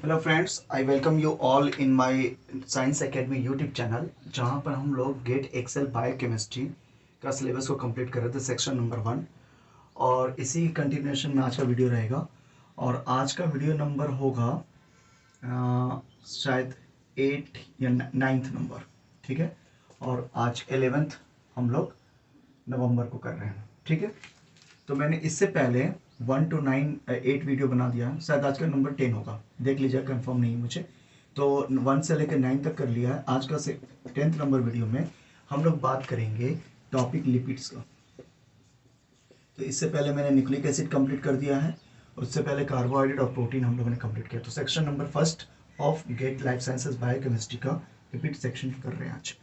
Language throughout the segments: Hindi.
Hello friends, I welcome you all in my science academy YouTube channel, जहां पर हम लोग गेट एक्सेल बायोकेमिस्ट्री का सिलेबस को कंप्लीट कर रहे थे, सेक्शन नंबर 1। और इसी कंटिन्यूएशन में आज का वीडियो रहेगा। और आज का वीडियो नंबर होगा शायद 8 या 9th नंबर। ठीक है, और आज 11th हम लोग नवंबर को कर रहे हैं। ठीक है, तो मैंने इससे पहले 1 to 9 8 वीडियो बना दिया है। शायद आज का नंबर 10 होगा, देख लीजिए, कंफर्म नहीं है मुझे। तो 1 से लेकर 9 तक कर लिया है। आज का 10th नंबर वीडियो में हम लोग बात करेंगे टॉपिक लिपिड्स का। तो इससे पहले मैंने न्यूक्लिक एसिड कंप्लीट कर दिया है, उससे पहले कार्बोहाइड्रेट और प्रोटीन हम लोगों ने कंप्लीट किया। तो section number first of GATE life sciences biochemistry का लिपिड सेक्शन कर रहे हैं आज।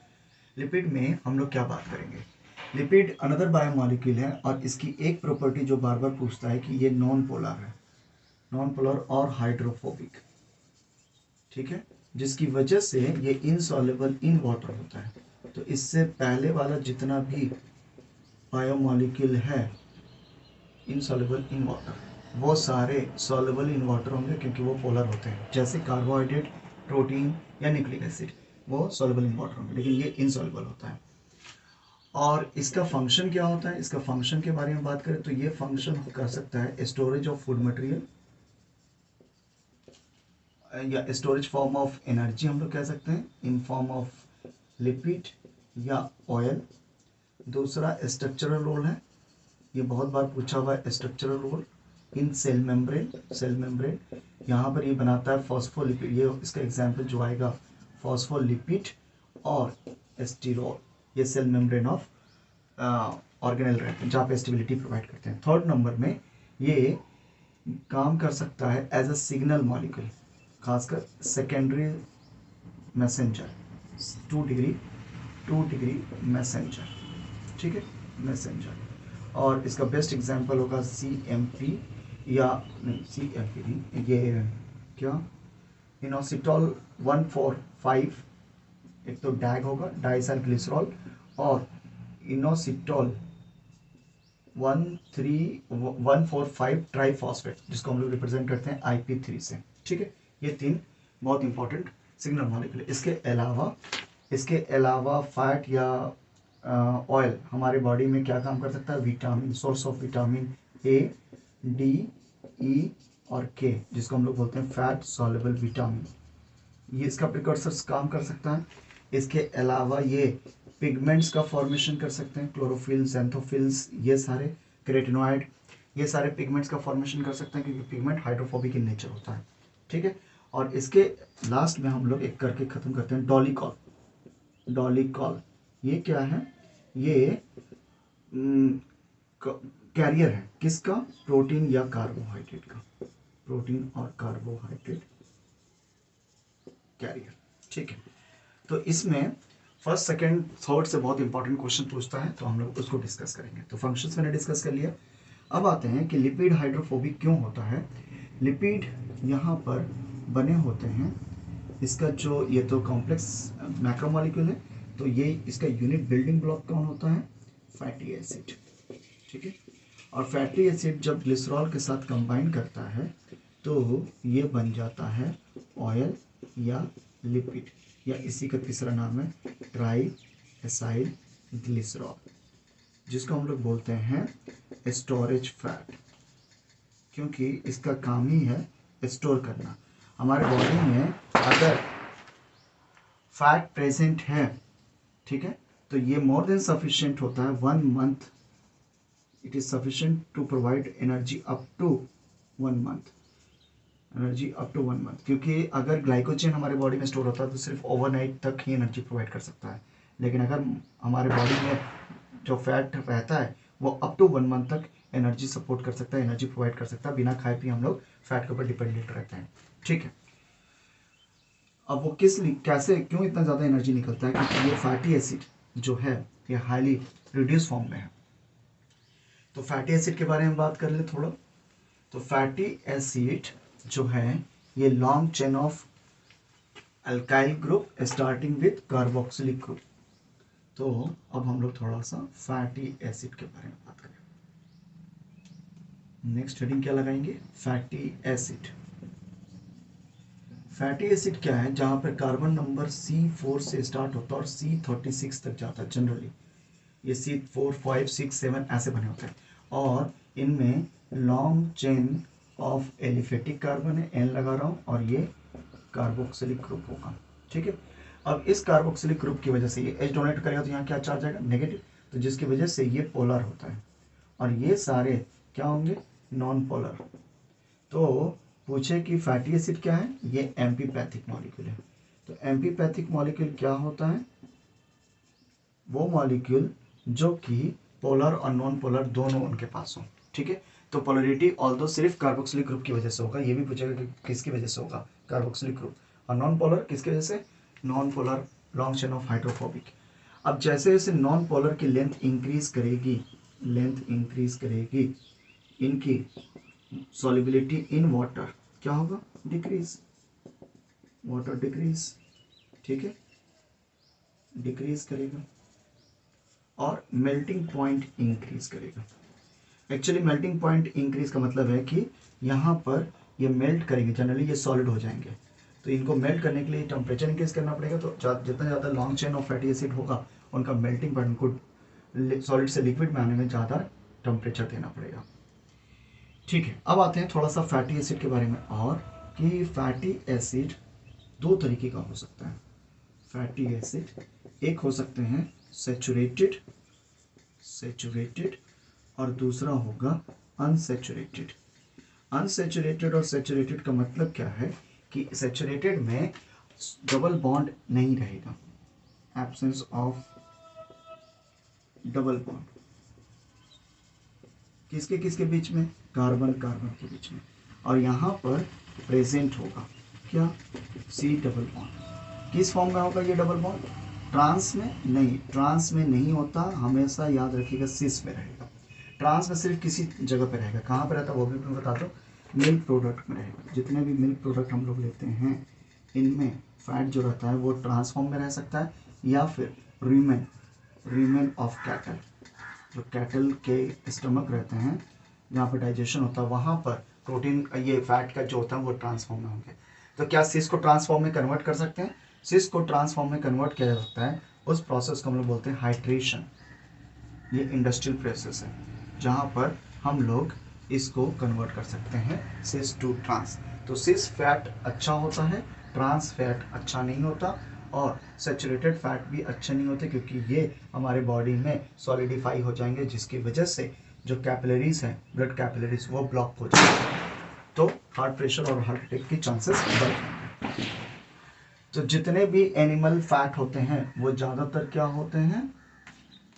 लिपिड में हम लोग क्या बात करेंगे? लिपिड अनदर बायोमॉलिक्यूल है, और इसकी एक प्रॉपर्टी जो बार बार पूछता है कि ये नॉन पोलर है, नॉन पोलर और हाइड्रोफोबिक। ठीक है, जिसकी वजह से ये इनसॉल्युबल इन वाटर होता है। तो इससे पहले वाला जितना भी बायोमॉलिक्यूल है इनसॉल्युबल इन वाटर, वो सारे सॉल्युबल इन वाटर होंगे, क्योंकि वो पोलर होते हैं। जैसे कार्बोहाइड्रेट, प्रोटीन या न्यूक्लिक एसिड, वो सॉल्युबल इन वाटर होंगे, लेकिन ये इनसॉल्युबल होता है। और इसका फंक्शन क्या होता है? इसका फंक्शन के बारे में बात करें तो ये फंक्शन कर सकता है स्टोरेज ऑफ फूड मटेरियल, या स्टोरेज फॉर्म ऑफ एनर्जी हम लोग कह सकते हैं, इन फॉर्म ऑफ लिपिड या ऑयल। दूसरा स्ट्रक्चरल रोल है, ये बहुत बार पूछा हुआ है, structural role in cell membrane. Cell membrane यहाँ पर ये बनाता है फॉस्फोलिपिड, ये इसका एग्जाम्पल जो आएगा फॉस्फोलिपिड और एस्टिरोल। ये सेल मेम्ब्रेन ऑफ ऑर्गेनल रहते हैं, जहाँ पे स्टेबिलिटी प्रोवाइड करते हैं। थर्ड नंबर में ये काम कर सकता है एज अ सिग्नल मॉलिक्यूल, खासकर सेकेंडरी मैसेंजर, 2 डिग्री मैसेंजर। ठीक है, मैसेंजर। और इसका बेस्ट एग्जांपल होगा CMP, या नहीं, CMP नहीं, ये क्या, इनोसिटॉल 145। एक तो डैग होगा, डाइसाइल ग्लिसरॉल, और इनोसिटॉल 145 ट्राईफॉस्फेट, जिसको हम लोग रिप्रेजेंट करते हैं IP3 से। ठीक है, ये 3 बहुत इंपॉर्टेंट सिग्नल मॉलिक्यूल। इसके अलावा फैट या ऑयल हमारे बॉडी में क्या काम कर सकता है? Vitamin, source of vitamin A, D, E और K, जिसको हम लोग बोलते हैं फैट सॉल्युबल विटामिन। ये इसका प्रिकॉर्सर्स काम कर सकता है। इसके अलावा ये पिगमेंट्स का फॉर्मेशन कर सकते हैं, क्लोरोफिल, ज़ैंथोफिल्स, ये सारे, केराटिनॉइड, ये सारे पिगमेंट्स का फॉर्मेशन कर सकते हैं, क्योंकि पिगमेंट हाइड्रोफोबिक इन नेचर होता है। ठीक है, और इसके लास्ट में हम लोग एक करके ख़त्म करते हैं, डॉलिकॉल। डॉलिकॉल ये क्या है? ये कैरियर है किसका? प्रोटीन या कार्बोहाइड्रेट का। प्रोटीन और कार्बोहाइड्रेट कैरियर। ठीक है, तो इसमें फर्स्ट, सेकंड, थर्ड से बहुत इंपॉर्टेंट क्वेश्चन पूछता है, तो हम लोग उसको डिस्कस करेंगे। तो फंक्शंस मैंने डिस्कस कर लिया। अब आते हैं कि लिपिड हाइड्रोफोबिक क्यों होता है। लिपिड यहाँ पर बने होते हैं, इसका जो ये तो कॉम्प्लेक्स मैक्रोमोलिक्यूल है, तो ये इसका यूनिट बिल्डिंग ब्लॉक कौन होता है? Fatty acid. ठीक है, और फैटी एसिड जब ग्लिसरॉल के साथ कंबाइन करता है तो ये बन जाता है ऑयल या लिपिड, या इसी का तीसरा नाम है ट्राई एसाइल ग्लिसरॉल, जिसको हम लोग बोलते हैं स्टोरेज फैट, क्योंकि इसका काम ही है स्टोर करना। हमारे बॉडी में अगर फैट प्रेजेंट है, ठीक है, तो ये मोर देन सफिशिएंट होता है 1 month. It is sufficient to provide energy up to 1 month, energy up to 1 month. क्योंकि अगर ग्लाइकोजन हमारे बॉडी में स्टोर होता है तो सिर्फ ओवरनाइट तक ही एनर्जी प्रोवाइड कर सकता है, लेकिन अगर हमारे बॉडी में जो फैट रहता है वो अप टू 1 मंथ तक एनर्जी सपोर्ट कर सकता है, एनर्जी प्रोवाइड कर सकता है। बिना खाए पिए हम लोग फैट के ऊपर डिपेंडेंट रहते हैं। ठीक है, अब वो कैसे, क्यों इतना ज़्यादा एनर्जी निकलता है? क्योंकि ये फैटी एसिड जो है ये हाईली रिड्यूस फॉर्म में है। तो फैटी एसिड के बारे में बात कर ले थोड़ा। तो फैटी एसिड जो है ये long chain of alkyl group starting with carboxylic group. तो अब हम लोग थोड़ा सा फैटी एसिड के बारे में बात करें। नेक्स्ट हेडिंग क्या लगाएंगे? Fatty acid. फैटी एसिड क्या है, जहाँ पर कार्बन नंबर C4 से स्टार्ट होता है और C36 तक जाता है। जनरली ये C4, 5, 6, 7 ऐसे बने होते हैं और इनमें long chain of aliphatic carbon है, N लगा रहा हूँ, और ये कार्बोक्सिलिक ग्रुप होगा। ठीक है, अब इस कार्बोक्सिलिक ग्रुप की वजह से ये H डोनेट करेगा तो यहाँ क्या चार्ज आएगा, नेगेटिव, तो जिसकी वजह से ये पोलर होता है और ये सारे क्या होंगे, नॉन पोलर। तो पूछे कि फैटी एसिड क्या है, ये एम्पीपैथिक मॉलिक्यूल है। तो एम्पीपैथिक मॉलिक्यूल क्या होता है, वो मॉलिक्यूल जो कि पोलर और नॉन पोलर दोनों उनके पास हो। ठीक है, तो पोलरिटी ऑल्दो सिर्फ कार्बोक्सिलिक ग्रुप की वजह से होगा, ये भी पूछेगा कि किसकी वजह से होगा, कार्बोक्सिलिक ग्रुप, और नॉन पोलर किसकी वजह से, non polar long chain of hydrophobic. अब जैसे जैसे नॉन पोलर की लेंथ इंक्रीज करेगी, इनकी सॉल्युबिलिटी इन वाटर क्या होगा, डिक्रीज, वाटर डिक्रीज। ठीक है, डिक्रीज करेगा और मेल्टिंग पॉइंट इंक्रीज करेगा। एक्चुअली मेल्टिंग पॉइंट इंक्रीज का मतलब है कि यहाँ पर ये मेल्ट करेंगे, जनरली ये सॉलिड हो जाएंगे, तो इनको मेल्ट करने के लिए टेम्परेचर इंक्रीज करना पड़ेगा। तो जितना ज़्यादा long chain of fatty acid होगा उनका मेल्टिंग पॉइंट, उनको सॉलिड से लिक्विड में आने में ज़्यादा टेम्परेचर देना पड़ेगा। ठीक है, अब आते हैं थोड़ा सा फैटी एसिड के बारे में, और कि फैटी एसिड दो तरीके का हो सकता है। फैटी एसिड एक हो सकते हैं सैचुरेटेड और दूसरा होगा अनसैचुरेटेड। अनसैचुरेटेड और सैचुरेटेड का मतलब क्या है कि सैचुरेटेड में डबल बॉन्ड नहीं रहेगा, एब्सेंस ऑफ डबल बॉन्ड, किसके किसके बीच में, कार्बन कार्बन के बीच में, और यहाँ पर प्रेजेंट होगा क्या, सी डबल बॉन्ड। किस फॉर्म में होगा ये डबल बॉन्ड, ट्रांस में नहीं होता, हमेशा याद रखिएगा सिस में रहेगा। ट्रांस में सिर्फ किसी जगह पे रहेगा, कहाँ पर रहता है वो भी मैं बता दूँ, मिल्क प्रोडक्ट में रहेगा। जितने भी मिल्क प्रोडक्ट हम लोग लेते हैं इनमें फैट जो रहता है वो ट्रांसफॉर्म में रह सकता है, या फिर रीमेन ऑफ कैटल, जो कैटल के स्टमक रहते हैं जहाँ पर डाइजेशन होता है, वहाँ पर प्रोटीन ये फैट का जो होता है वो ट्रांसफॉर्म में होंगे। तो क्या सिस को ट्रांसफॉर्म में कन्वर्ट कर सकते हैं, सिस को ट्रांसफॉर्म में कन्वर्ट किया जा सकता है, उस प्रोसेस को हम लोग बोलते हैं हाइड्रेशन। ये इंडस्ट्रियल प्रोसेस है जहाँ पर हम लोग इसको कन्वर्ट कर सकते हैं सिस टू ट्रांस। तो सिस फैट अच्छा होता है, ट्रांस फैट अच्छा नहीं होता, और सैचुरेटेड फैट भी अच्छे नहीं होते, क्योंकि ये हमारे बॉडी में सॉलिडिफाई हो जाएंगे, जिसकी वजह से जो कैपिलरीज हैं, ब्लड कैपिलरीज, वो ब्लॉक हो जाएंगे, तो हार्ट प्रेशर और हार्ट अटैक की चांसेस बढ़ जाएंगे। तो जितने भी एनिमल फैट होते हैं वो ज़्यादातर क्या होते हैं,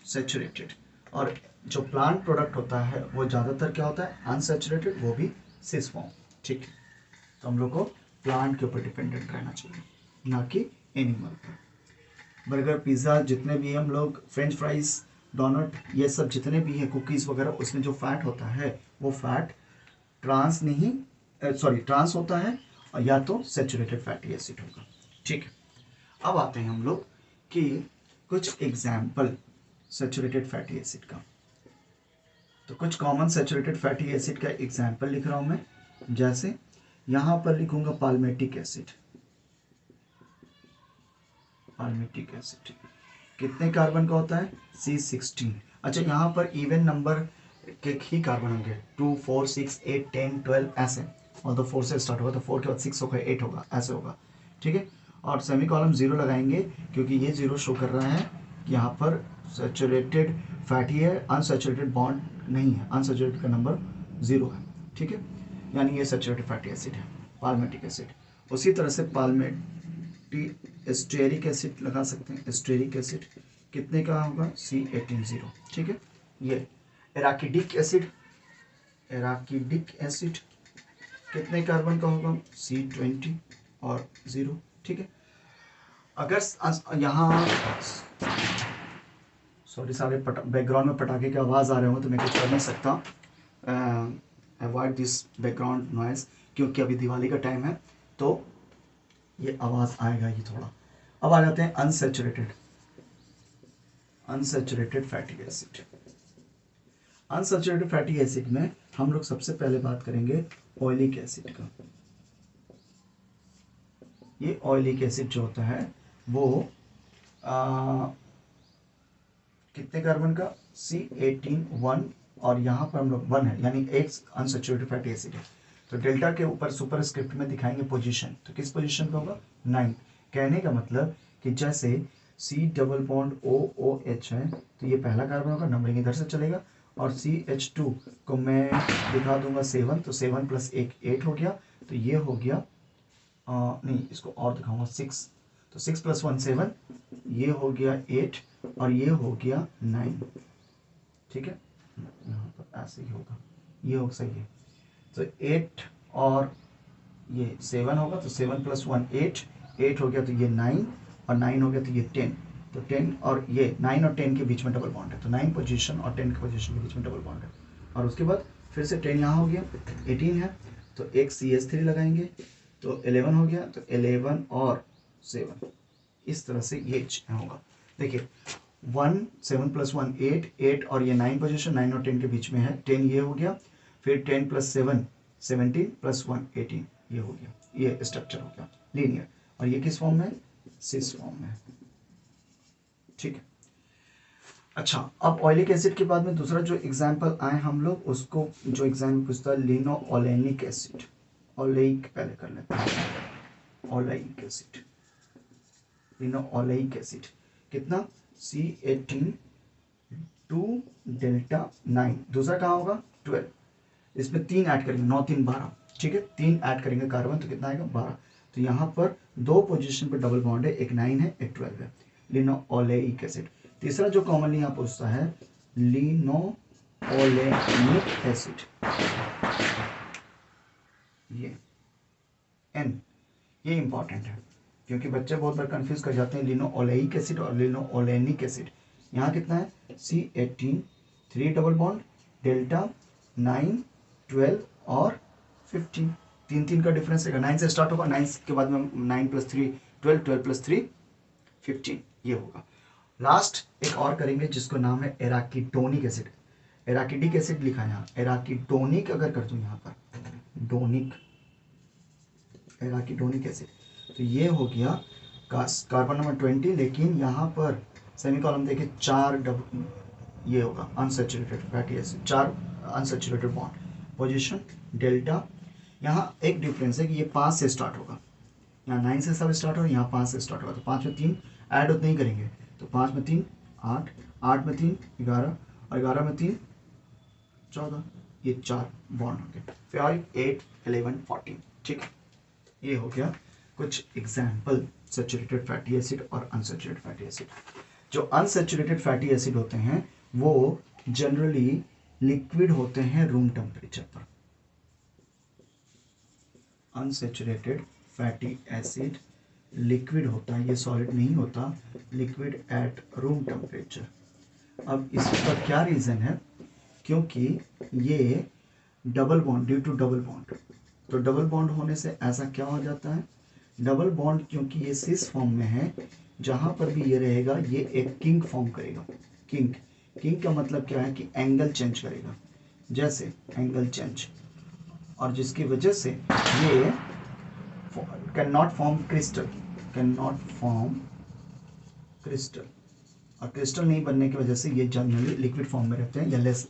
सैचुरेटेड, और जो प्लांट प्रोडक्ट होता है वो ज़्यादातर क्या होता है, अनसैचुरेटेड, वो भी सिस फॉर्म। ठीक है, तो हम लोग को प्लांट के ऊपर डिपेंडेंट रहना चाहिए, ना कि एनिमल पर। बर्गर, पिज़्ज़ा, जितने भी हम लोग, फ्रेंच फ्राइज, डोनट, ये सब जितने भी हैं, कुकीज़ वगैरह, उसमें जो फैट होता है वो फैट ट्रांस होता है, और या तो सैचुरेटेड फैटी एसिड होगा। ठीक है, अब आते हैं हम लोग कि कुछ एग्जाम्पल सैचुरेटेड फैटी एसिड का। तो कुछ कॉमन सैचुरेटेड फैटी एसिड का एग्जाम्पल लिख रहा हूं मैं, जैसे यहां पर लिखूंगा पाल्मेटिक एसिड। कितने कार्बन का होता है, C16। अच्छा, यहाँ पर इवन नंबर के ही कार्बन होंगे, 2, 4, 6, 8, 10, 12 ऐसे, और तो 4 से स्टार्ट होगा तो 4 के बाद 6 होगा, 8 होगा, ऐसे होगा। ठीक है, और सेमी कॉलम 0 लगाएंगे, क्योंकि ये 0 शो कर रहा है कि यहाँ पर सैचुरेटेड फैटी है, अनसैचुरेटेड बॉन्ड नहीं है, अनसैचुरेटेड का नंबर 0 है। ठीक है, यानी ये सैचुरेटेड फैटी एसिड है, पाल्मेटिक एसिड। उसी तरह से एस्टेरिक एसिड लगा सकते हैं, एस्टेरिक एसिड कितने का होगा, C18, 0। ठीक है, ये एराकिडिक एसिड कितने कार्बन का होगा, C20 और 0। ठीक है, अगर यहाँ सॉरी, सारे बैकग्राउंड में पटाखे की आवाज़ आ रहे हो तो मैं कुछ कर नहीं सकता, अवॉइड दिस बैकग्राउंड नॉइज, क्योंकि अभी दिवाली का टाइम है तो ये आवाज़ आएगा ही थोड़ा। अब आ जाते हैं unsaturated fatty acid. Unsaturated fatty acid में हम लोग सबसे पहले बात करेंगे ऑयलिक एसिड का। ये ऑयलिक एसिड जो होता है वो कितने कार्बन का, C18 1, और यहाँ पर हम लोग 1 है, यानी एक अनसैचुरेटेड फैटी एसिड है। तो डेल्टा के ऊपर सुपरस्क्रिप्ट में दिखाएंगे पोजीशन, तो किस पोजीशन पे होगा, 9। कहने का मतलब कि जैसे C डबल बॉन्ड OOH है तो ये पहला कार्बन होगा, नंबरिंग इधर से चलेगा, और CH2 को मैं दिखा दूंगा 7, तो 7 प्लस 1 8 हो गया, तो ये हो गया नहीं, इसको और दिखाऊंगा 6, तो 6 प्लस 1 7, ये हो गया 8 और ये हो गया 9। ठीक है, यहाँ पर ऐसे ही होगा, ये हो सही है। तो 8 और ये 7 होगा, तो 7 प्लस 1 8, 8 हो गया तो ये 9, और 9 हो गया तो ये 10, तो 10 और ये 9 और 10 के बीच में डबल बॉन्ड है, तो 9 पोजीशन और 10 की पोजीशन के बीच में डबल बॉन्ड है। और उसके बाद फिर से 10 यहाँ हो गया, 18 है, तो एक CH3 लगाएंगे, तो 11 हो गया, तो 11 और 7, इस तरह से ये होगा। देखिए 1 7 प्लस 1 8, 8 और ये 9 पोजीशन, 9 और 10 के बीच में है, 10 ये हो गया, फिर 10 प्लस 7 17 प्लस 1 18, ये हो गया, ये स्ट्रक्चर हो गया लीनियर। और ये किस फॉर्म में, सिस फॉर्म में। ठीक है, अच्छा, अब ऑयलिक एसिड के बाद में दूसरा जो एग्जाम्पल आए हम लोग उसको, जो एग्जाम्पल पूछता है लिनोओलेनिक एसिड, ओलेइक पहले कर लेते हैं, ओलेइक एसिड, लिनोओलेइक एसिड कितना, C18 2 डेल्टा 9, दूसरा कहाँ होगा 12, इसमें 3 ऐड करेंगे, 9 3 12, ठीक है, 3 ऐड करेंगे कार्बन तो कितना आएगा 12। तो यहाँ पर 2 पोजीशन पर डबल बॉन्ड है, एक 9 है एक 12 है, लिनोओलेइक एसिड। तीसरा जो कॉमनली यहाँ पूछता है लिनोओलेनिक एसिड, ये N, ये इंपॉर्टेंट है क्योंकि बच्चे बहुत बार कंफ्यूज कर जाते हैं लिनोओलेइक एसिड और लिनोओलेनिक एसिड। यहाँ कितना है, C18 3 डबल बॉन्ड डेल्टा 9 12 और 15, 3 का डिफरेंस रहेगा, 9 से स्टार्ट होगा, 9 के बाद में 9 प्लस 3 12, 12 प्लस 3 15, ये होगा। लास्ट एक और करेंगे जिसको नाम है एराकीडोनिक एसिड, एराकीडिक एसिड लिखा है यहाँ, एराकीडोनिक अगर कर दूं यहाँ पर डोनिक, एराकीडोनिक एसिड, तो ये हो गया कार्बन नंबर 20, लेकिन यहाँ पर सेमीकोलन देखिए 4 डबल, ये होगा unsaturated fatty acid, 4 unsaturated bond, position delta. यहाँ एक डिफरेंस है कि ये 5 से स्टार्ट होगा, यहाँ 9 से सब स्टार्ट होगा, यहाँ 5 से स्टार्ट होगा, तो 5 में 3 ऐड उतना ही करेंगे, तो 5 में 3 8, 8 में 3 11, और 11 में 3 14, ये 4 बॉन्ड होंगे, 5 8 11 14। ठीक है, ये हो गया कुछ एग्जाम्पल सैचुरेटेड फैटी एसिड और अनसैचुरेटेड फैटी एसिड। जो अनसैचुरेटेड फैटी एसिड होते हैं वो जनरली लिक्विड होते हैं रूम टेम्परेचर पर। अनसैचुरेटेड फैटी एसिड लिक्विड होता है, ये सॉलिड नहीं होता, लिक्विड एट रूम टेम्परेचर। अब इसका क्या रीज़न है, क्योंकि ये double bond, due to double bond, तो डबल बॉन्ड होने से ऐसा क्या हो जाता है, डबल बॉन्ड क्योंकि ये सिस फॉर्म में है, जहाँ पर भी ये रहेगा ये एक किंक फॉर्म करेगा। किंक, किंक का मतलब क्या है कि एंगल चेंज करेगा, जैसे एंगल चेंज, और जिसकी वजह से ये can not form crystal, can not form crystal, और क्रिस्टल नहीं बनने की वजह से ये जनरली लिक्विड फॉर्म में रहते हैं या लेस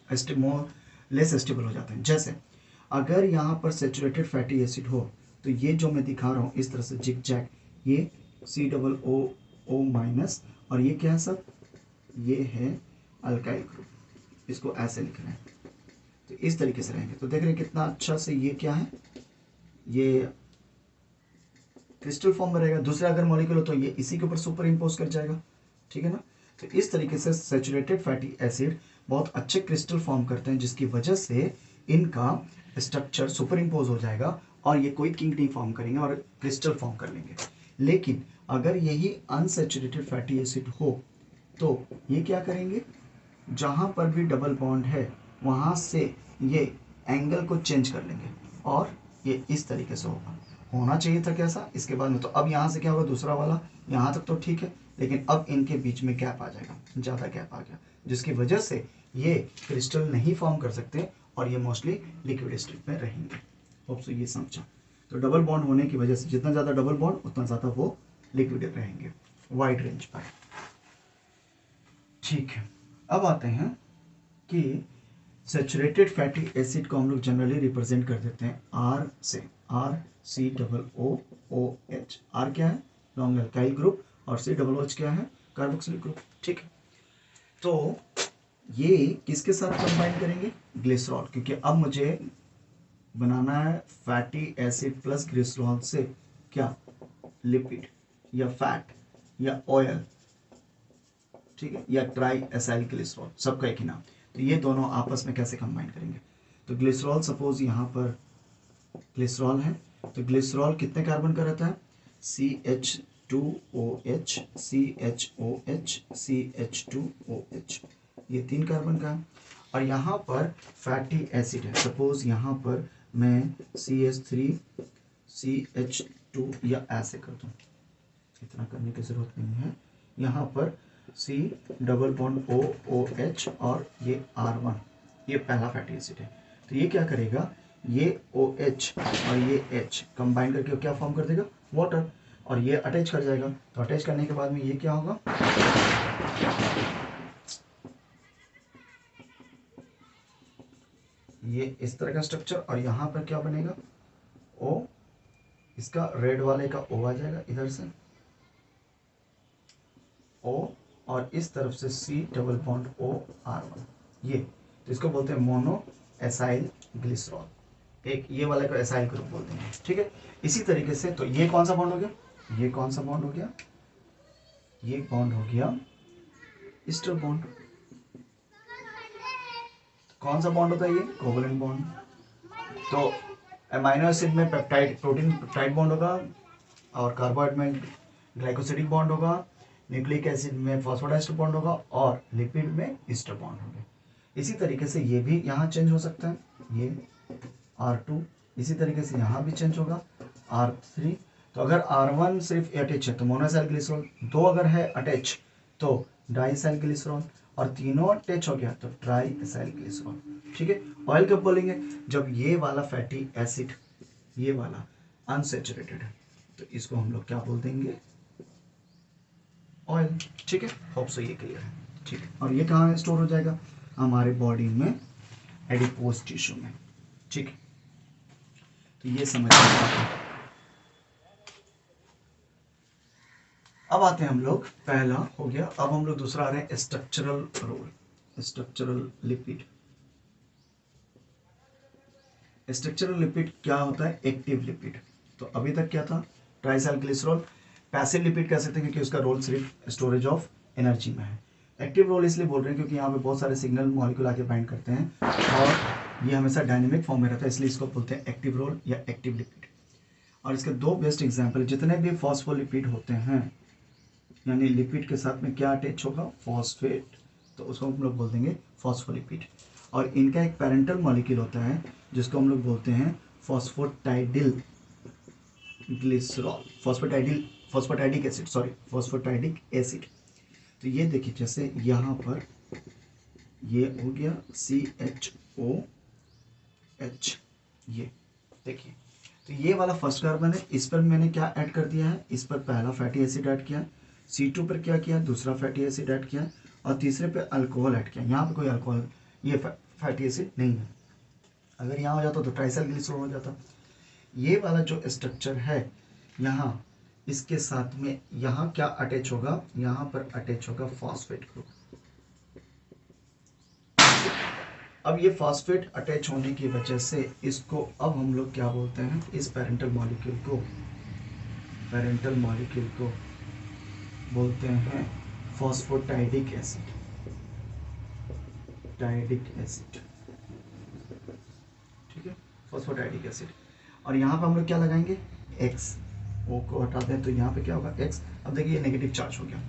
स्टेबल हो जाते हैं। जैसे अगर यहाँ पर सैचुरेटेड फैटी एसिड हो तो ये जो मैं दिखा रहा हूँ इस तरह से जिग जैग, ये COO- और ये क्या है सब, ये है अल्काइल ग्रुप, इसको ऐसे लिखना है, तो इस तरीके से रहेंगे। तो देख रहे हैं कितना अच्छा से ये क्या है, ये क्रिस्टल फॉर्म में रहेगा। दूसरा अगर मॉलिक्यूल हो तो ये इसी के ऊपर सुपर इम्पोज कर जाएगा, ठीक है ना। तो इस तरीके से सैचुरेटेड फैटी एसिड बहुत अच्छे क्रिस्टल फॉर्म करते हैं, जिसकी वजह से इनका स्ट्रक्चर सुपर इम्पोज हो जाएगा और ये कोई किंक नहीं फॉर्म करेंगे और क्रिस्टल फॉर्म कर लेंगे। लेकिन अगर यही अनसैचुरेटेड फैटी एसिड हो तो ये क्या करेंगे, जहाँ पर भी डबल बॉन्ड है वहाँ से ये एंगल को चेंज कर लेंगे और ये इस तरीके से होगा। होना चाहिए था कैसा, इसके बाद में। तो अब यहाँ से क्या होगा, दूसरा वाला यहाँ तक तो ठीक है, लेकिन अब इनके बीच में गैप आ जाएगा, ज़्यादा गैप आ गया, जिसकी वजह से ये क्रिस्टल नहीं फॉर्म कर सकते और ये मोस्टली लिक्विड स्टेट में रहेंगे। होप सो ये समझा। तो डबल बॉन्ड होने की वजह से जितना ज़्यादा डबल बॉन्ड उतना ज़्यादा वो लिक्विड रहेंगे वाइड रेंज पर। ठीक है, अब आते हैं कि सैचुरेटेड फैटी एसिड को हम लोग जनरली रिप्रेजेंट कर देते हैं आर से, RCOOH। आर क्या है? लॉन्ग अल्काइल ग्रुप, और COOH क्या है? Carboxylic group. ठीक है, तो ये किसके साथ कंबाइन करेंगे? ग्लिसरॉल, क्योंकि अब मुझे बनाना है फैटी एसिड प्लस ग्लिसरॉल से क्या? लिपिड या फैट या ऑयल, ठीक है, या ट्राई एसाइल ग्लिसरॉल, सबका एक ही नाम। तो ये दोनों आपस में कैसे कंबाइन करेंगे? तो ग्लिसरॉल, सपोज यहाँ पर ग्लिसरॉल है, तो ग्लिसरॉल कितने कार्बन का रहता है? CH2OH, CHOH, CH2OH, ये 3 कार्बन का है। और यहाँ पर फैटी एसिड है, सपोज यहाँ पर मैं CH3CH2 या ऐसे कर दूँ, इतना करने की जरूरत नहीं है। यहाँ पर C+OH और ये R1, ये पहला फैटी एसिड है। तो ये क्या करेगा? ये OH और ये H कंबाइन करके क्या फॉर्म कर देगा? वाटर, और ये अटैच कर जाएगा। तो अटैच करने के बाद में ये क्या होगा? ये इस तरह का स्ट्रक्चर, और यहाँ पर क्या बनेगा? O, इसका रेड वाले का O आ जाएगा इधर से O, और इस तरफ से C+OR1, ये तो इसको बोलते हैं मोनो एसाइल ग्लिसरॉल। एक ये वाले को एसाइल ग्रुप बोलते हैं। ठीक है, इसी तरीके से तो ये कौन सा बॉन्ड हो गया? ये कौन सा बॉन्ड हो गया? ये बॉन्ड हो गया ईस्टर बॉन्ड। कौन सा बॉन्ड होता है? ये कोवलेंट बॉन्ड। तो अमीनो एसिड में पेप्टाइड, प्रोटीन पेप्टाइड बॉन्ड होगा, और कार्बोहाइड्रेट में ग्लाइकोसिडिक बॉन्ड होगा, न्यूक्लिक एसिड में फॉस्फोडाइस्टर बॉन्ड होगा, और लिपिड में ईस्टर बॉन्ड होंगे। इसी तरीके से ये भी यहाँ चेंज हो सकता है, ये R2, इसी तरीके से यहाँ भी चेंज होगा R3। तो अगर R1 सिर्फ अटैच है तो मोनोएसाइल ग्लिसरॉल, 2 अगर है अटैच तो डाइएसाइल ग्लिसरॉल, और तीनों अटैच हो गया तो ट्राई एसाइल ग्लिसरॉल। ठीक है, ऑयल कब बोलेंगे? जब ये वाला फैटी एसिड, ये वाला अनसैचुरेटेड है, तो इसको हम लोग क्या बोल देंगे? ऑयल। ठीक है, होप सो ये क्लियर है। ठीक है, और ये कहाँ स्टोर हो जाएगा? हमारे बॉडी में एडिपोज टिश्यू में। ठीक है, तो ये समझ में। अब आते हैं हम लोग, पहला हो गया, अब हम लोग दूसरा आ रहे हैं structural role, structural lipid. Structural lipid क्या होता है? Active lipid. तो अभी तक क्या था? Triacyl glycerol. पैसिव लिपिड कह सकते हैं क्योंकि उसका रोल सिर्फ स्टोरेज ऑफ एनर्जी में है। एक्टिव रोल इसलिए बोल रहे हैं क्योंकि यहाँ पे बहुत सारे सिग्नल मॉलिक्यूल आके बाइंड करते हैं, और ये हमेशा डायनेमिक फॉर्म में रहता है, इसलिए इसको बोलते हैं एक्टिव रोल या एक्टिव लिपिड। और इसके 2 बेस्ट एग्जाम्पल, जितने भी फॉस्फोलिपिड होते हैं, यानी लिपिड के साथ में क्या अटैच होगा? फॉस्फेट, तो उसको हम लोग बोल देंगे फॉस्फोलिपिड। और इनका एक पैरेंटल मॉलिक्यूल होता है जिसको हम लोग बोलते हैं phosphatidyl glycerol, phosphatidic acid, sorry phosphatidic acid. तो ये देखिए, जैसे यहाँ पर ये हो गया CHOH, ये देखिए, तो ये वाला फर्स्ट कार्बन है, इस पर मैंने क्या ऐड कर दिया है? इस पर पहला फैटी एसिड ऐड किया, C2 पर क्या किया? दूसरा फैटी एसिड ऐड किया, और तीसरे पे अल्कोहल ऐड किया। यहाँ पे कोई अल्कोहल, ये फैटी एसिड नहीं है। अगर यहाँ हो जाता तो ट्राइसाइल ग्लिसरॉल हो जाता। ये वाला जो स्ट्रक्चर है यहाँ, इसके साथ में यहाँ क्या अटैच होगा? यहाँ पर अटैच होगा फॉस्फेट ग्रुप। अब ये फॉस्फेट अटैच होने की वजह से इसको अब हम लोग क्या बोलते हैं? इस पैरेंटल मॉलिक्यूल को बोलते हैं फॉस्फोटाइडिक एसिड, ठीक है, फॉस्फोटाइडिक एसिड। और यहाँ पर हम लोग क्या लगाएंगे? X, O को हटाते हैं तो यहाँ पे क्या होगा? X। अब देखिए ये नेगेटिव चार्ज हो गया।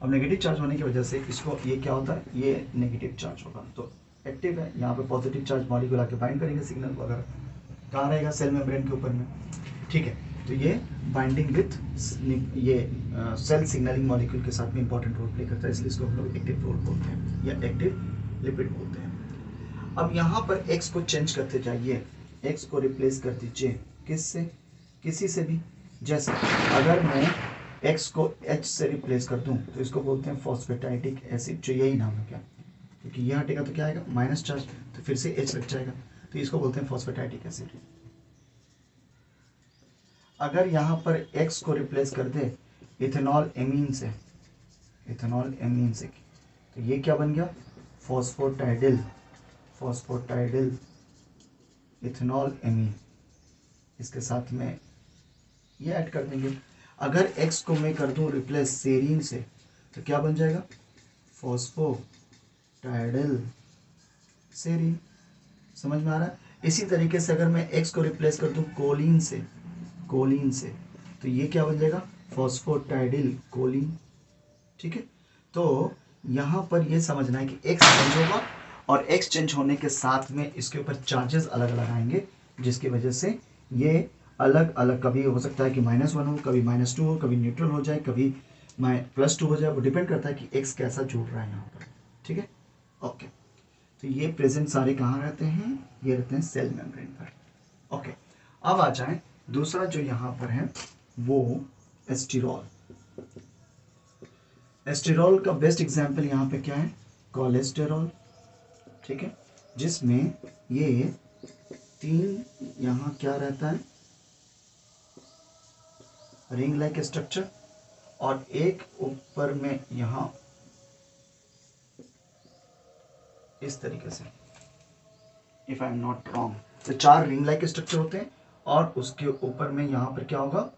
अब नेगेटिव चार्ज होने की वजह से इसको, ये क्या होता है? ये नेगेटिव चार्ज होगा, तो एक्टिव है। यहाँ पे पॉजिटिव चार्ज मॉलिक्यूल आके बाइंड करेंगे सिग्नल वगैरह, कहाँ रहेगा? सेल मेम्ब्रेन के ऊपर में। ठीक है, तो ये बाइंडिंग विथ ये सेल सिग्नलिंग मॉलिक्यूल के साथ में इंपॉर्टेंट रोल प्ले करता है, इसलिए इसको हम लोग एक्टिव रोल बोलते हैं या एक्टिव लिपिड बोलते हैं। अब यहाँ पर X को चेंज करते जाइए, X को रिप्लेस कर दीजिए किससे? किसी से भी। जैसे अगर मैं X को H से रिप्लेस कर दूं तो इसको बोलते हैं फॉस्फेटाइडिक एसिड, जो यही नाम है क्या, क्योंकि ये हटेगा तो क्या आएगा माइनस चार्ज, तो फिर से H लग जाएगा, तो इसको बोलते हैं फॉस्फेटाइडिक एसिड। अगर यहाँ पर X को रिप्लेस कर दे इथेनॉल एमीन से, इथेनॉल एमीन से, तो ये क्या बन गया फॉस्फोटाइडिल, फॉस्फोटाइडिल इथेनॉल एमीन। इसके साथ में ये ऐड कर देंगे। अगर X को मैं कर दूं रिप्लेस सेरीन से तो क्या बन जाएगा फॉस्फोटाइडिल सेरीन। समझ में आ रहा है। इसी तरीके से अगर मैं X को रिप्लेस कर दूं कोलिन से, कोलिन से, तो ये क्या बन जाएगा फॉस्फोटाइडिल कोलिन। ठीक है, तो यहाँ पर ये समझना है कि X चेंज होगा और X चेंज होने के साथ में इसके ऊपर चार्जेस अलग अलग आएंगे, जिसकी वजह से ये अलग अलग, कभी हो सकता है कि -1 हो, कभी -2 हो, कभी न्यूट्रल हो जाए, कभी +2 हो जाए। वो डिपेंड करता है कि X कैसा जुड़ रहा है यहाँ पर। ठीक है, ओके। तो ये प्रेजेंट सारे कहाँ रहते हैं, ये रहते हैं सेल मेम्ब्रेन पर। ओके, अब आ जाए दूसरा जो यहाँ पर है वो एस्टिरॉल। एस्टिरॉल का बेस्ट एग्जाम्पल यहाँ पे क्या है कोलेस्टेरॉल। ठीक है, जिसमें ये 3 यहाँ क्या रहता है रिंग लाइक स्ट्रक्चर, और एक ऊपर में यहाँ इस तरीके से, if I am not wrong, तो 4 रिंग लाइक स्ट्रक्चर होते हैं और उसके ऊपर में यहाँ पर क्या होगा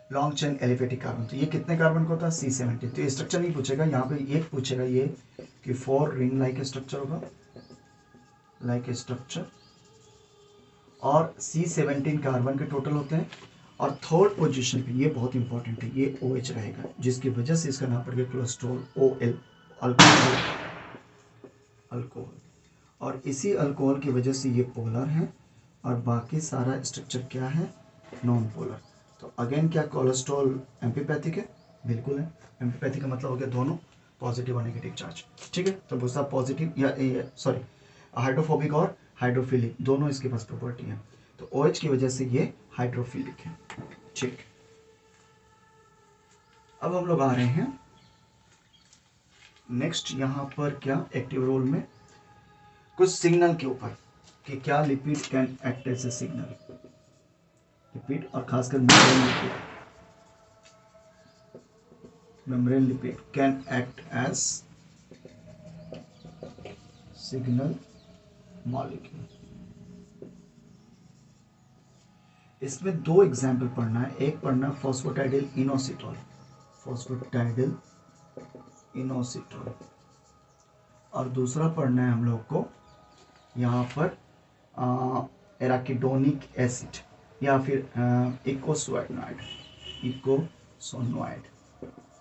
लॉन्ग चेन एलिफेटिक कार्बन। तो ये कितने कार्बन का होता है C17। तो ये स्ट्रक्चर नहीं पूछेगा, यहाँ पे ये पूछेगा ये कि 4 रिंग लाइक स्ट्रक्चर होगा, लाइक स्ट्रक्चर, और C17 कार्बन के टोटल होते हैं। और थर्ड पोजीशन पे ये बहुत इंपॉर्टेंट है, ये OH रहेगा, जिसकी वजह से इसका नाम पड़ गया कोलेस्ट्रॉल, OL, अल्कोहल, अल्कोहल। और इसी अल्कोहल की वजह से ये पोलर है और बाकी सारा स्ट्रक्चर क्या है नॉन पोलर। तो अगेन क्या कोलेस्ट्रॉल एम्फीपैथिक है, बिल्कुल है। एम्फीपैथिक का मतलब हो गया दोनों पॉजिटिव और नेगेटिव चार्ज। ठीक है, तो दूसरा पॉजिटिव या सॉरी हाइड्रोफोबिक और हाइड्रोफिलिक दोनों इसके पास प्रॉपर्टी है। तो OH की वजह से ये हाइड्रोफिलिक है। ठीक, अब हम लोग आ रहे हैं नेक्स्ट यहाँ पर क्या एक्टिव रोल में कुछ सिग्नल के ऊपर कि क्या lipid can act as a signal. Lipid और खासकर membrane lipid, membrane lipid can act as signal molecule. इसमें 2 एग्जाम्पल पढ़ना है, एक पढ़ना फॉस्फोटाइडिल इनोसिटोल, फॉस्फोटाइडिल इनोसिटोल, और दूसरा पढ़ना है हम लोग को यहाँ पर एराकिडोनिक एसिड या फिर इकोसोनोइड, इकोसोनोइड।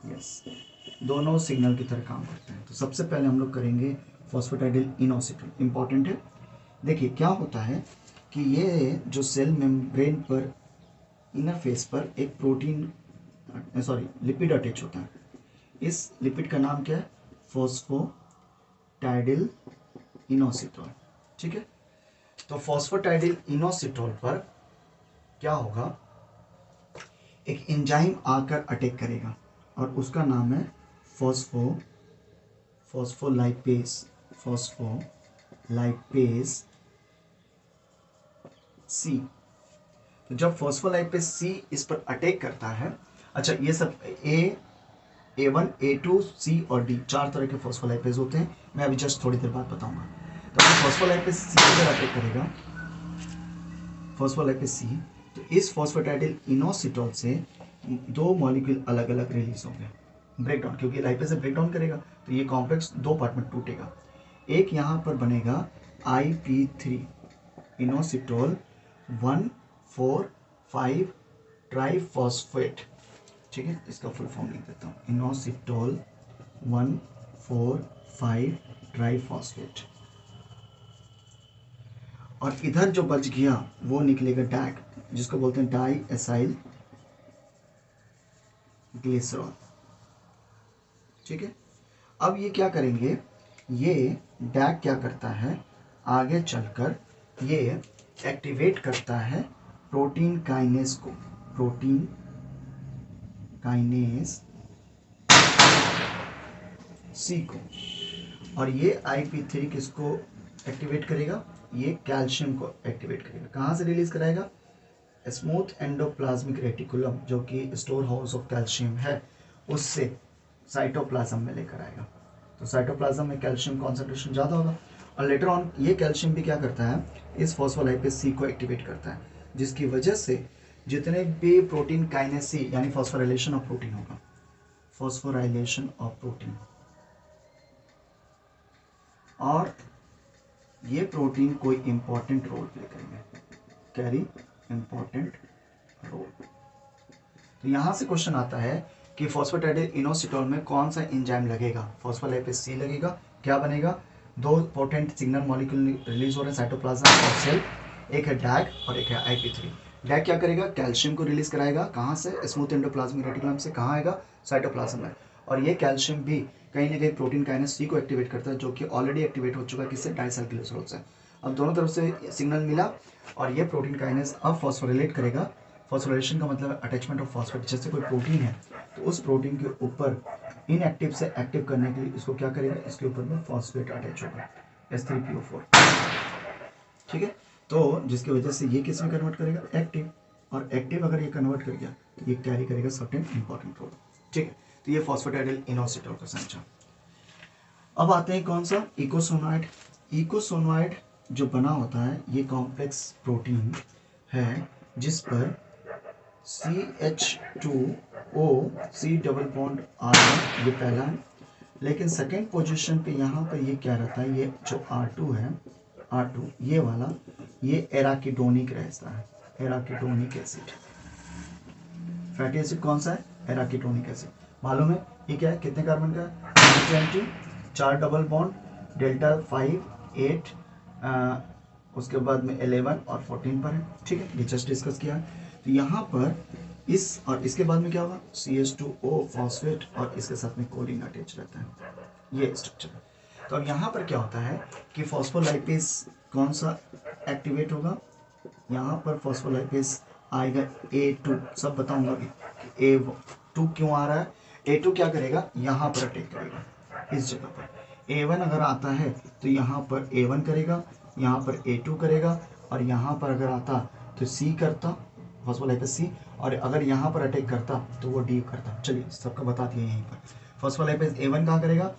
यस, दोनों सिग्नल की तरह काम करते हैं। तो सबसे पहले हम लोग करेंगे फॉस्फोटाइडिल इनोसिटोल, इंपॉर्टेंट है। देखिए क्या होता है कि ये जो सेल मेम्ब्रेन पर इनर फेस पर एक प्रोटीन लिपिड अटैच होता है। इस लिपिड का नाम क्या है फॉस्फोटाइडिल इनोसिटोल। ठीक है, तो फॉस्फोटाइडिल इनोसिटोल पर क्या होगा एक एंजाइम आकर अटैक करेगा और उसका नाम है फॉस्फोलाइपेज, फॉस्फोलाइपेज C। तो जब फॉस्फोलाइपेज C इस पर अटैक करता है, अच्छा ये सब A1, A2, C और D 4 तरह के फॉस्फोलाइपेज होते हैं, मैं अभी जस्ट थोड़ी देर बाद बताऊंगा। तो फॉस्फोलाइपेज C पर अटैक करेगा, फॉस्फोलाइपेज C, तो इस फॉस्फोटाइडिल इनोसिटोल से 2 मॉलिक्यूल अलग अलग रिलीज होंगे, ब्रेकडाउन, क्योंकि लाइपेज से ब्रेकडाउन करेगा तो ये कॉम्प्लेक्स 2 पार्ट में टूटेगा। एक यहाँ पर बनेगा IP3 इनोसिटोल 1,4,5 ट्राइफॉस्फेट। ठीक है, इसका फुल फॉर्म लिख देता हूँ, इनोसिटोल 1,4,5 ट्राइफॉस्फेट। और इधर जो बच गया वो निकलेगा डैग, जिसको बोलते हैं डाई एसाइल ग्लिसरॉल। ठीक है, अब ये क्या करेंगे, ये डैग क्या करता है आगे चलकर ये एक्टिवेट करता है प्रोटीन काइनेस को, प्रोटीन काइनेस सी को, और ये IP3 किसको एक्टिवेट करेगा, ये कैल्शियम को एक्टिवेट करेगा। कहाँ से रिलीज कराएगा, स्मूथ एंडोप्लाज्मिक रेटिकुलम जो कि स्टोर हाउस ऑफ कैल्शियम है, उससे साइटोप्लाज्म में लेकर आएगा। तो साइटोप्लाज्म में कैल्शियम कॉन्सेंट्रेशन ज़्यादा होगा, और लेटर ऑन ये कैल्शियम भी क्या करता है, इस फॉस्फोलाइपेज सी को एक्टिवेट करता है, जिसकी वजह से जितने भी प्रोटीन काइनेस सी यानी फॉस्फोराइलेशन ऑफ प्रोटीन होगा, फॉस्फोराइलेशन ऑफ प्रोटीन, और ये प्रोटीन कोई इंपॉर्टेंट रोल प्ले करेंगे, कैरी इंपॉर्टेंट रोल। तो यहां से क्वेश्चन आता है कि फॉस्फेटाइडिल इनोसिटोल में कौन सा एंजाइम लगेगा, फॉस्फोलाइपेज सी लगेगा। क्या बनेगा, दो पोटेंट सिग्नल मॉलिक्यूल रिलीज हो रहे हैं साइटोप्लाज्म और सेल, एक है डैग और एक है IP3। डैग क्या करेगा, कैल्शियम को रिलीज कराएगा, कहाँ से, स्मूथ एंडोप्लाज्मिक रेटिकुलम से, कहाँ आएगा, साइटोप्लाज्म में। और ये कैल्शियम भी कहीं ना कहीं प्रोटीन काइनेस सी को एक्टिवेट करता है, जो कि ऑलरेडी एक्टिवेट हो चुका है किससे, डाइसल्फाइड से। अब दोनों तरफ से सिग्नल मिला और ये प्रोटीन काइनेस अब फॉस्फोरिलेट करेगा। फॉस्फोरिलेशन का मतलब है अटैचमेंट ऑफ फॉस्फेट। जैसे कोई प्रोटीन है तो उस प्रोटीन के ऊपर इनएक्टिव से एक्टिव करने के लिए इसको क्या करेगा, इसके ऊपर में फॉस्फेट अटैच होगा, H3PO4। ठीक है, तो जिसकी वजह से ये किस में कन्वर्ट करेगा, एक्टिव, और एक्टिव अगर ये कन्वर्ट कर गया तो ये कैरी करेगा सर्टेन इंपॉर्टेंट रोल। ठीक है, तो ये फॉस्फेटाइडिल इनोसिटोल का समझा। अब आते हैं कौन सा, इकोसोनॉइड। इकोसोनॉइड जो बना होता है ये कॉम्प्लेक्स प्रोटीन है जिस पर CH2O C double bond R1 ये पहला है, लेकिन सेकेंड पोजीशन पे यहाँ पर ये क्या रहता है, ये जो R2 है, R2 ये वाला, ये एराकिडोनिक रहता है, एराकिडोनिक एसिड। फैटी एसिड कौन सा है, एराकिडोनिक एसिड। मालूम है ये क्या है, कितने कार्बन का है, 20, 4 डबल बॉन्ड, डेल्टा 5 8, उसके बाद में 11 और 14 पर है। ठीक है, ये जस्ट डिस्कस किया है। तो यहाँ पर इस और इसके बाद में क्या होगा, CH2O फॉस्फेट और इसके साथ में कोलिन अटैच रहता है, ये स्ट्रक्चर है। तो अब यहाँ पर क्या होता है कि फॉस्फोलाइपेज कौन सा एक्टिवेट होगा, यहाँ पर फॉस्फोलाइपेज आएगा A2, सब बताऊंगा कि A2 क्यों आ रहा है। A2 क्या करेगा, यहाँ पर अटैक करेगा इस जगह पर। A1 अगर आता है तो यहाँ पर A1 करेगा, यहाँ पर A2 करेगा, और यहाँ पर अगर आता तो C करता, फॉस्फोलाइपेज C, और अगर यहाँ पर अटैक करता तो वो D करता। चलिए सबका बता दिया यहीं पर। फॉस्फोलाइपेज A1 कहाँ करेगा,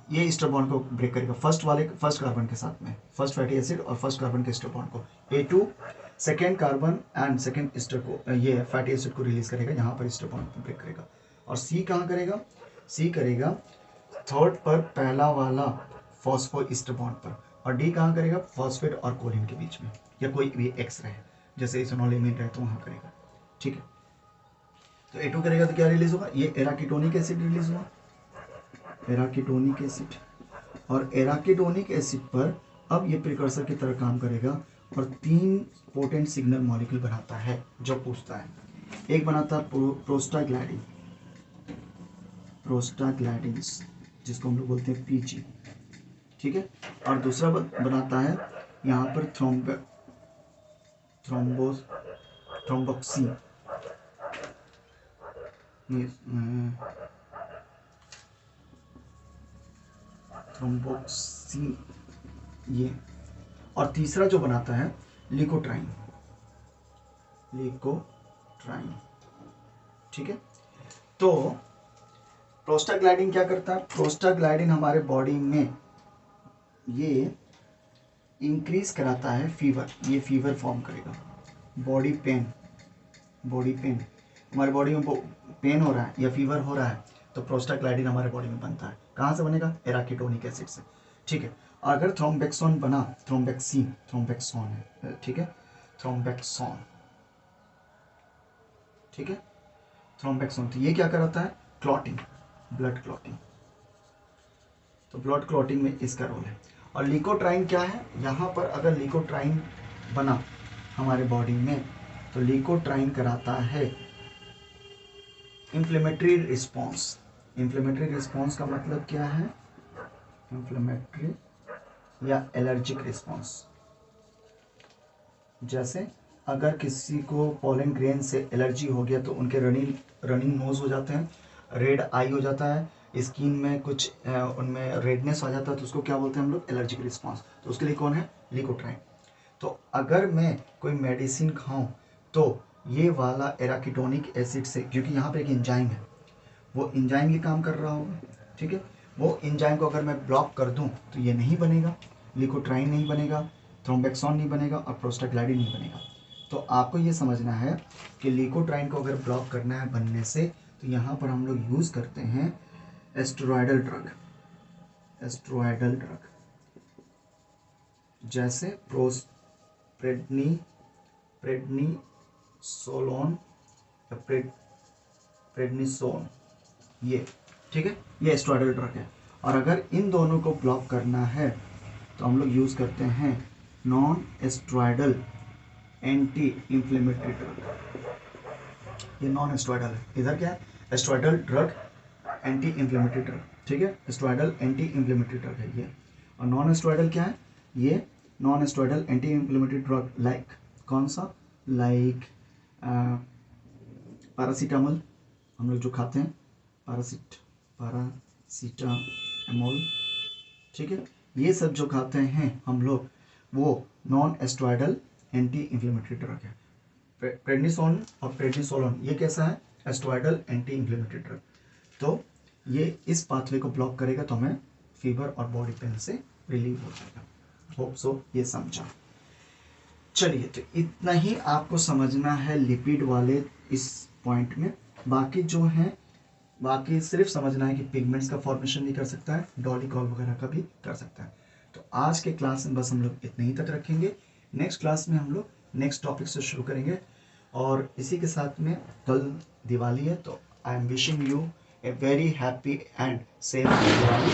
ये ईस्टर बॉन्ड को ब्रेक करेगा फर्स्ट कार्बन के साथ में, फर्स्ट फैटी एसिड और फर्स्ट कार्बन के ईस्टर बॉन्ड को। A2 second carbon and second Easter को, ये फैटी एसिड को रिलीज करेगा, यहाँ पर ईस्टर बॉन्ड को ब्रेक करेगा। और C कहाँ करेगा, C करेगा थर्ड पर पहला वाला फॉस्फो ईस्टर बॉन्ड पर, और D कहाँ करेगा, फॉस्फेट और कोलिन के बीच में, या कोई भी एक्स रहे, जैसे इथेनॉल एमीन रहे तो वहाँ करेगा। ठीक है, तो A2 करेगा तो क्या रिलीज होगा, ये एराकिडोनिक एसिड रिलीज हुआ, एराकिडोनिक एसिड। और एराकिडोनिक एसिड पर अब ये प्रिकर्सर की तरह काम करेगा और 3 पोटेंट सिग्नल मॉलिक्यूल बनाता है जो पूछता है। एक बनाता है प्रोस्टाग्लैंडिन, प्रोस्टाग्लैंडिन्स जिसको हम लोग बोलते हैं PG। ठीक है, और दूसरा बनाता है यहाँ पर थ्रोम्बोक्सिन, थ्रोम्बोक्सिन ये, और तीसरा जो बनाता है लिकोट्राइन, लिकोट्राइन। ठीक है, तो प्रोस्टाग्लैंडिन क्या करता है, प्रोस्टाग्लैंडिन हमारे बॉडी में ये इंक्रीज कराता है फीवर, ये फीवर फॉर्म करेगा, बॉडी पेन, बॉडी पेन, हमारे बॉडी में पेन हो रहा है या फीवर हो रहा है तो प्रोस्टाग्लैंडिन हमारे बॉडी में बनता है। कहाँ से बनेगा, एराकिडोनिक एसिड से। ठीक है, अगर थ्रोम्बेक्सोन बना, थ्रोम्बेक्सिन, थ्रोम्बेक्सोन है, ठीक है, थ्रोम्बेक्सोन, ठीक है, थ्रोम्बेक्सोन, तो ये क्या कराता है, क्लॉटिंग, ब्लड क्लॉटिंग, तो ब्लड क्लॉटिंग में इसका रोल है। और लिकोट्राइन क्या है, यहाँ पर अगर लिकोट्राइन बना हमारे बॉडी में तो लिकोट्राइन कराता है इन्फ्लेमेटरी रिस्पॉन्स। इन्फ्लेमेटरी रिस्पॉन्स का मतलब क्या है, इन्फ्लेमेटरी या एलर्जिक रिस्पॉन्स, जैसे अगर किसी को पोलन ग्रेन से एलर्जी हो गया तो उनके रनिंग नोज हो जाते हैं, रेड आई हो जाता है, स्किन में कुछ उनमें रेडनेस आ जाता है, तो उसको क्या बोलते हैं हम लोग, एलर्जिक रिस्पॉन्स। तो उसके लिए कौन है, लिकोट्राइन। तो अगर मैं कोई मेडिसिन खाऊं तो ये वाला एराकिडोनिक एसिड से, क्योंकि यहाँ पे एक एंजाइम है, वो एंजाइम ये काम कर रहा होगा, ठीक है, वो एंजाइम को अगर मैं ब्लॉक कर दूं तो ये नहीं बनेगा, लिकोट्राइन नहीं बनेगा, थ्रोम्बेक्सॉन नहीं बनेगा और प्रोस्टाग्लैंडिन नहीं बनेगा। तो आपको ये समझना है कि लिकोट्राइन को अगर ब्लॉक करना है बनने से, तो यहाँ पर हम लोग यूज़ करते हैं एस्टेरॉयडल ड्रग, जैसे प्रेडनिसोलोन या प्रेडनिसोन, ये ठीक है, ये एस्टेरॉयडल ड्रग है। और अगर इन दोनों को ब्लॉक करना है तो हम लोग यूज़ करते हैं non steroidal anti inflammatory drug. ये नॉन एस्टेरॉयडल है, इधर क्या है, एस्टेरॉयडल ड्रग एंटी इंफ्लेमेटरी ड्रग, ठीक है, एस्टेरॉयडल एंटी इंफ्लेमेटरी ड्रग है ये। और नॉन एस्टेरॉयडल क्या है, ये non steroidal anti inflammatory drug like कौन सा, लाइक पैरासीटामोल, हम लोग जो खाते हैं पैरासीटामोल, ठीक है, ये सब जो खाते हैं हम लोग, वो non steroidal anti inflammatory drug है। प्रेडनिसोन और प्रेडनिसोलोन ये कैसा है, एस्टेरॉयडल एंटी इंफ्लेमेटरी ड्रग। तो ये इस पाथवे को ब्लॉक करेगा तो हमें फीवर और बॉडी पेन से रिलीव हो जाएगा। होप सो ये समझा। चलिए, तो इतना ही आपको समझना है लिपिड वाले इस पॉइंट में। बाकी जो है, बाकी सिर्फ समझना है कि पिगमेंट्स का फॉर्मेशन भी कर सकता है, डॉलीकॉल वगैरह का भी कर सकता है। तो आज के क्लास में बस हम लोग इतने ही तक रखेंगे। नेक्स्ट क्लास में हम लोग नेक्स्ट टॉपिक से शुरू करेंगे। और इसी के साथ में कल दिवाली है, तो I am wishing you a very happy and safe Diwali.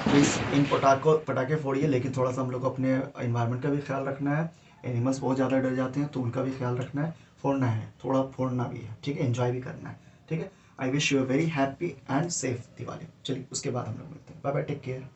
Please इन पटाखे फोड़िए, लेकिन थोड़ा सा हम लोग को अपने इन्वायरमेंट का भी ख्याल रखना है। एनिमल्स बहुत ज़्यादा डर जाते हैं तो उनका भी ख्याल रखना है, फोड़ना है, थोड़ा फोड़ना भी है, ठीक है, एंजॉय भी करना है, ठीक है। I wish you a very happy and safe Diwali. चलिए, उसके बाद हम लोग मिलते हैं। Bye bye, take care.